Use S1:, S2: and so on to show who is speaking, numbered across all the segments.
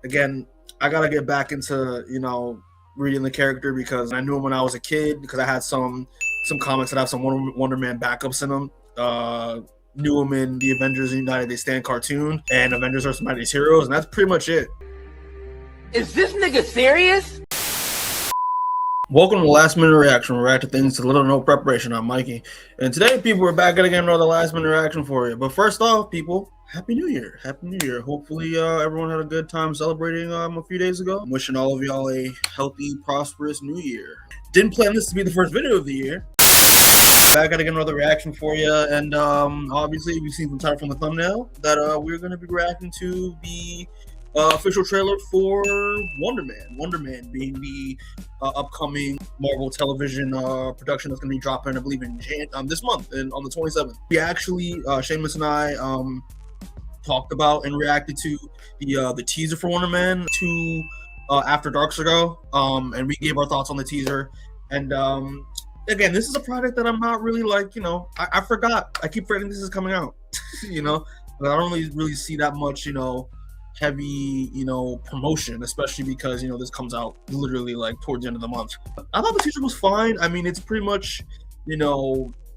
S1: again, I gotta get back into reading the character because I knew him when I was a kid because I had some comics that have some Wonder Man backups in them. Knew him in the Avengers United They Stand cartoon and Avengers Earth Mightiest Heroes, and that's pretty much it.
S2: Is this nigga serious?
S1: Welcome to Last Minute Reaction. We react to things with little or no preparation. I'm Mikey, and today, people, we're back again another Last Minute Reaction for you. But first off, people, Happy New Year! Happy New Year! Hopefully, everyone had a good time celebrating a few days ago. I'm wishing all of y'all a healthy, prosperous New Year. Didn't plan this to be the first video of the year. Back at again another reaction for you, and obviously you've seen some title from the thumbnail that we're going to be reacting to the official trailer for Wonder Man. Wonder Man being the upcoming Marvel television production that's going to be dropping, I believe, in this month and on the 27th. We actually, Seamus and I, talked about and reacted to the teaser for Wonder Man After Darks ago, and we gave our thoughts on the teaser. And again, this is a product that I'm not really like, I forgot. I keep forgetting this is coming out, but I don't really see that much, heavy, promotion, especially because, this comes out literally like towards the end of the month. I thought the teaser was fine. I mean, it's pretty much,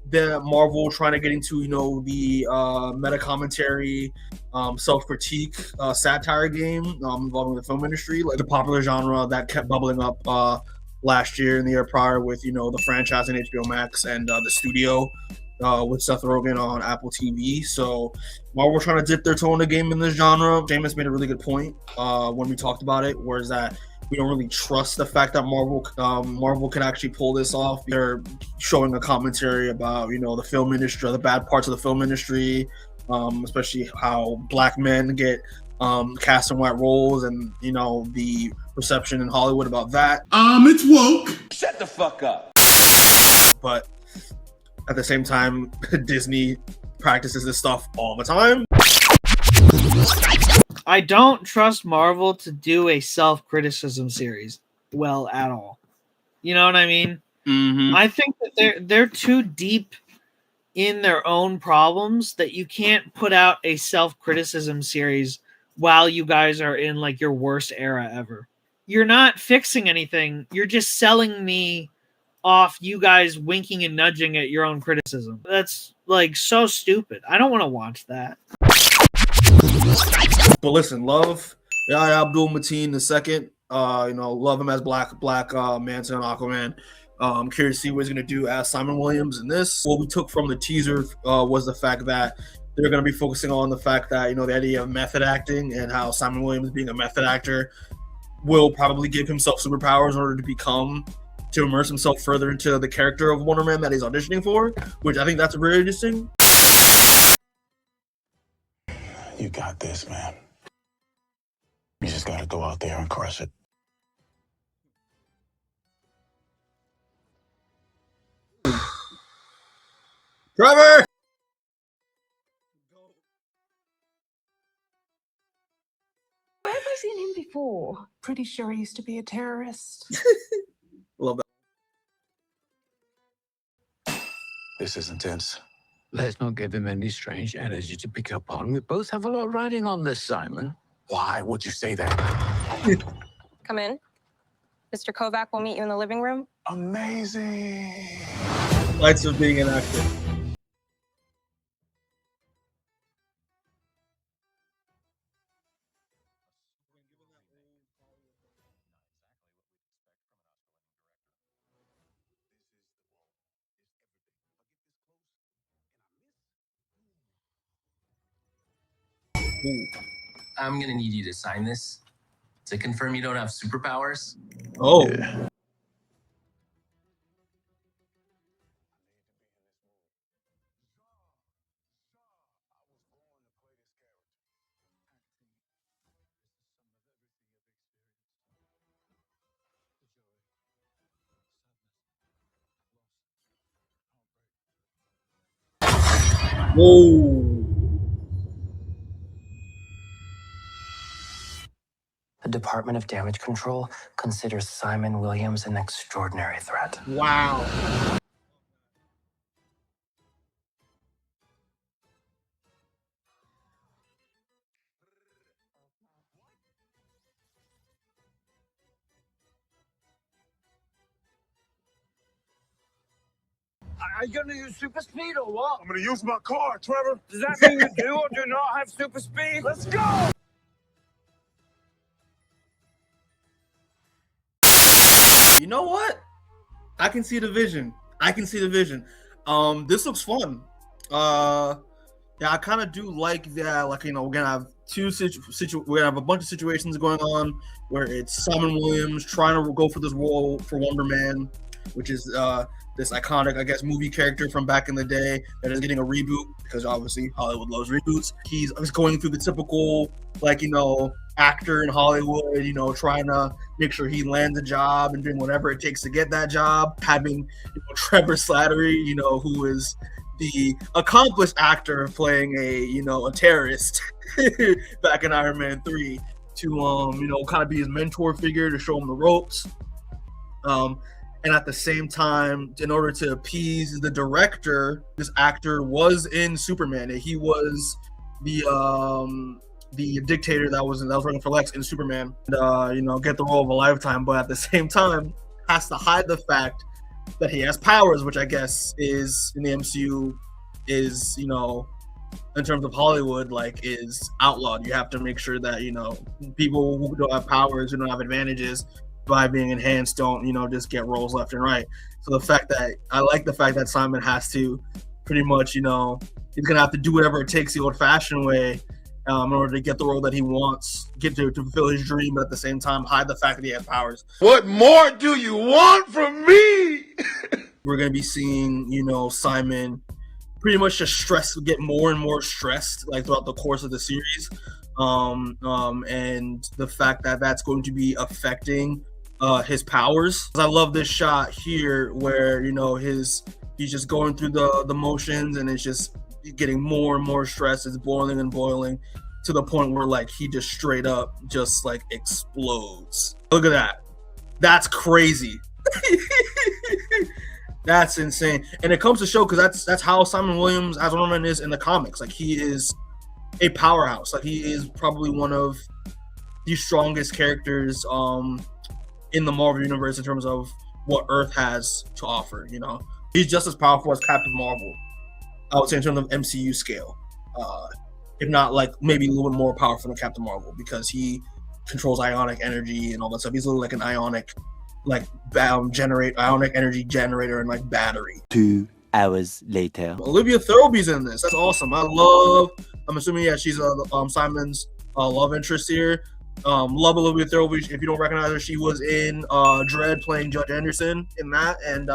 S1: the Marvel trying to get into, the meta commentary, self-critique, satire game involving the film industry, like the popular genre that kept bubbling up last year and the year prior with the franchise on HBO Max and the studio with Seth Rogen on Apple TV. So Marvel trying to dip their toe in the game in this genre. Jameis made a really good point when we talked about it, whereas that we don't really trust the fact that Marvel can actually pull this off. They're showing a commentary about the film industry, the bad parts of the film industry, especially how black men get cast in white roles, and the perception in Hollywood about that.
S3: It's woke.
S2: Shut the fuck up.
S1: But at the same time, Disney practices this stuff all the time.
S4: I don't trust Marvel to do a self-criticism series well at all. You know what I mean?
S1: Mm-hmm.
S4: I think that they're too deep in their own problems that you can't put out a self-criticism series while you guys are in like your worst era ever. You're not fixing anything. You're just selling me off you guys winking and nudging at your own criticism. That's like so stupid. I don't want to watch that.
S1: But listen, love Yahya Abdul Mateen II. Love him as Black Manta and Aquaman. I'm curious to see what he's going to do as Simon Williams in this. What we took from the teaser was the fact that they're going to be focusing on the fact that, the idea of method acting and how Simon Williams being a method actor will probably give himself superpowers in order to immerse himself further into the character of Wonder Man that he's auditioning for, which I think that's very interesting.
S3: You got this, man. You just gotta go out there and crush it.
S1: Trevor!
S5: Where have I seen him before? Pretty sure he used to be a terrorist.
S1: Love that.
S3: This is intense.
S6: Let's not give him any strange energy to pick up on. We both have a lot riding on this, Simon.
S3: Why would you say that?
S7: Come in. Mr. Kovac will meet you in the living room.
S3: Amazing.
S1: Lights of being an actor. Ooh.
S8: I'm gonna need you to sign this to confirm you don't have superpowers.
S1: Oh.
S3: Yeah.
S1: Whoa.
S9: The Department of Damage Control considers Simon Williams an extraordinary threat.
S1: Wow.
S6: Are you gonna use super speed or what?
S3: I'm gonna use my car, Trevor.
S6: Does that mean you do or do not have super speed? Let's go!
S1: You know what? I can see the vision. This looks fun. Yeah, I kind of do like that. Like, you know, we're gonna have we're gonna have a bunch of situations going on where it's Simon Williams trying to go for this role for Wonder Man, which is this iconic, I guess, movie character from back in the day that is getting a reboot because obviously Hollywood loves reboots. He's going through the typical, like, you know, actor in Hollywood, you know, trying to make sure he lands a job and doing whatever it takes to get that job. Having, you know, Trevor Slattery, you know, who is the accomplished actor playing a terrorist back in Iron Man 3 to you know, kind of be his mentor figure to show him the ropes. And at the same time, in order to appease the director, this actor was in Superman. He was the dictator that was working for Lex in Superman, and you know, get the role of a lifetime, but at the same time has to hide the fact that he has powers, which I guess is in the MCU is, you know, in terms of Hollywood, like, is outlawed. You have to make sure that, you know, people who don't have powers, who don't have advantages by being enhanced, don't, you know, just get roles left and right. So I like the fact that Simon has to pretty much, you know, he's gonna have to do whatever it takes the old-fashioned way in order to get the role that he wants, get to fulfill his dream, but at the same time hide the fact that he has powers.
S3: What more do you want from me?
S1: We're going to be seeing, you know, Simon pretty much just get more and more stressed, like, throughout the course of the series, and the fact that that's going to be affecting his powers. I love this shot here where, you know, he's just going through the motions, and it's just getting more and more stressed. It's boiling and boiling to the point where, like, he just straight up just, like, explodes. Look at that. That's crazy. That's insane. And it comes to show, because that's how Simon Williams as Wonder Man is in the comics. Like, he is a powerhouse. Like, he is probably one of the strongest characters in the Marvel universe in terms of what Earth has to offer. You know, he's just as powerful as Captain Marvel, I would say, in terms of MCU scale, if not, like, maybe a little bit more powerful than Captain Marvel, because he controls ionic energy and all that stuff. He's a little like an ionic, like, ionic energy generator and, like, battery.
S10: 2 hours later.
S1: Olivia Thirlby's in this. That's awesome. I'm assuming, yeah, she's Simon's love interest here. Love Olivia Thirlby. If you don't recognize her, she was in Dredd playing Judge Anderson in that, and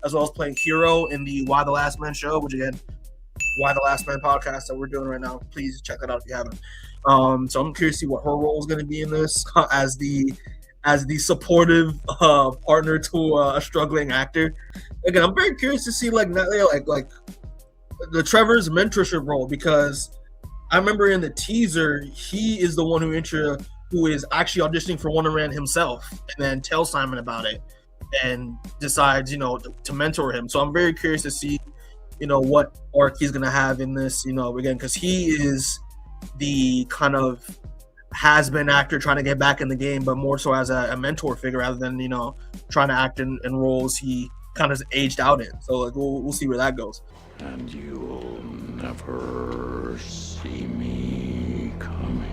S1: as well as playing Hero in the Why the Last Man show, which, again, Why the Last Man podcast that we're doing right now. Please check that out if you haven't. So I'm curious to see what her role is going to be in this as the supportive partner to a struggling actor. Again, I'm very curious to see, like the Trevor's mentorship role, because I remember in the teaser, he is the one who is actually auditioning for Wonder Man himself, and then tells Simon about it and decides, you know, to mentor him. So I'm very curious to see, you know, what arc he's gonna have in this, you know, again, because he is the kind of has-been actor trying to get back in the game, but more so as a mentor figure rather than, you know, trying to act in roles he kind of aged out in. So, like, we'll see where that goes.
S6: And you'll never see me coming.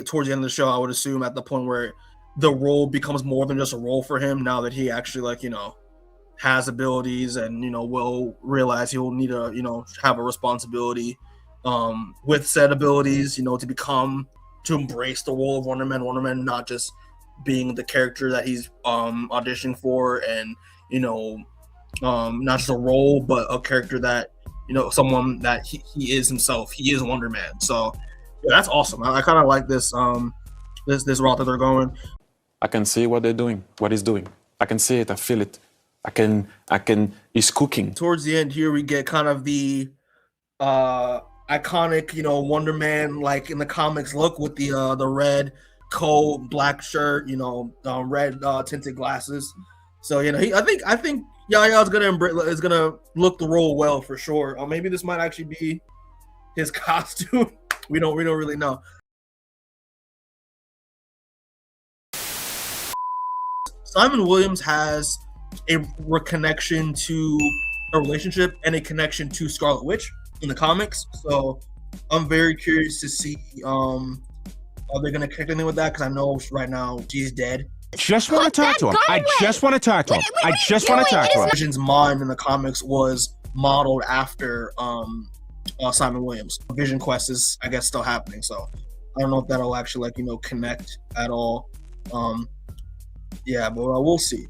S1: Towards the end of the show, I would assume at the point where the role becomes more than just a role for him, now that he actually, like, you know, has abilities and, you know, will realize he will need to, you know, have a responsibility with said abilities, you know, to embrace the role of Wonder Man, not just being the character that he's auditioning for, and, you know, not just a role, but a character that, you know, someone that he is himself. He is Wonder Man. So yeah, that's awesome. I kind of like this this route that they're going.
S11: I can see what they're doing, what he's doing. I can see it. I feel it. I can. He's cooking.
S1: Towards the end here, we get kind of the iconic, you know, Wonder Man, like in the comics look, with the red coat, black shirt, you know, red tinted glasses. So, you know, I think Yahya is gonna look the role well for sure. Or maybe this might actually be his costume. we don't really know. Simon Williams has a connection to a relationship and a connection to Scarlet Witch in the comics. So I'm very curious to see are they going to connect anything with that? Because I know right now she's dead.
S12: Just want to talk to him. I just want to talk to him. I just want to talk to him.
S1: Vision's mind in the comics was modeled after Simon Williams. Vision Quest is, I guess, still happening. So I don't know if that'll actually, like, you know, connect at all. Yeah, but we'll see.